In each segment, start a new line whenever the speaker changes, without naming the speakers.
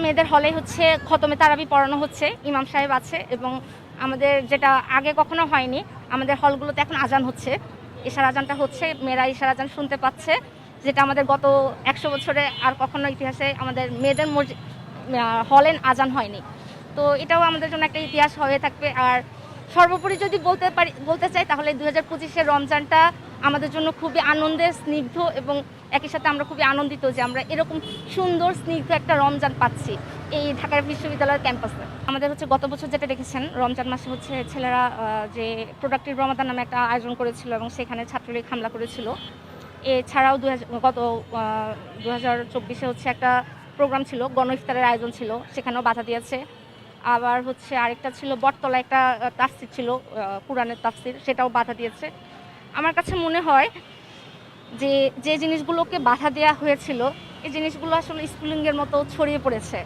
মেয়েদের হলে হচ্ছে খতমে তারাবি পড়ানো হচ্ছে, ইমাম সাহেব আছে এবং আমাদের যেটা আগে কখনো হয়নি, আমাদের হলগুলোতে এখন আজান হচ্ছে, ইশার আজানটা হচ্ছে, মেয়েরা ইশার আজান শুনতে পাচ্ছে, যেটা আমাদের গত 100 বছরে আর কখনো ইতিহাসে আমাদের মেয়েদের হলে আজান হয়নি। তো এটাও আমাদের জন্য একটা ইতিহাস হয়ে থাকবে। আর সর্বোপরি যদি বলতে চাই তাহলে 2025-এর রমজানটা আমাদের জন্য খুবই আনন্দের, স্নিগ্ধ এবং একই সাথে আমরা খুবই আনন্দিত যে আমরা এরকম সুন্দর স্নিগ্ধ একটা রমজান পাচ্ছি এই ঢাকা বিশ্ববিদ্যালয়ের ক্যাম্পাসে। আমাদের হচ্ছে গত বছর যেটা দেখেছেন, রমজান মাসে হচ্ছে ছেলেরা যে প্রোডাক্টিভ রমাদান নামে একটা আয়োজন করেছিল এবং সেখানে ছাত্রলীগ হামলা করেছিল। এছাড়াও গত 2024-এ হচ্ছে একটা প্রোগ্রাম ছিল, গণ ইফতারের আয়োজন ছিল, সেখানেও বাধা দিয়েছে। আবার হচ্ছে আরেকটা ছিল বটতলা, একটা তাফসির ছিল, কুরআনের তাফসির, সেটাও বাধা দিয়েছে। আমার কাছে মনে হয় যে যে জিনিসগুলোকে বাধা দেওয়া হয়েছিল এই জিনিসগুলো আসলে স্কুলিংয়ের মতো ছড়িয়ে পড়েছে।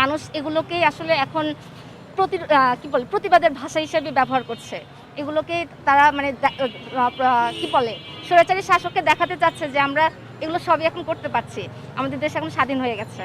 মানুষ এগুলোকেই আসলে এখন প্রতিবাদের ভাষা হিসেবে ব্যবহার করছে। এগুলোকে তারা মানে স্বৈরাচারী শাসককে দেখাতে চাচ্ছে যে আমরা এগুলো সবই এখন করতে পারছি, আমাদের দেশ এখন স্বাধীন হয়ে গেছে।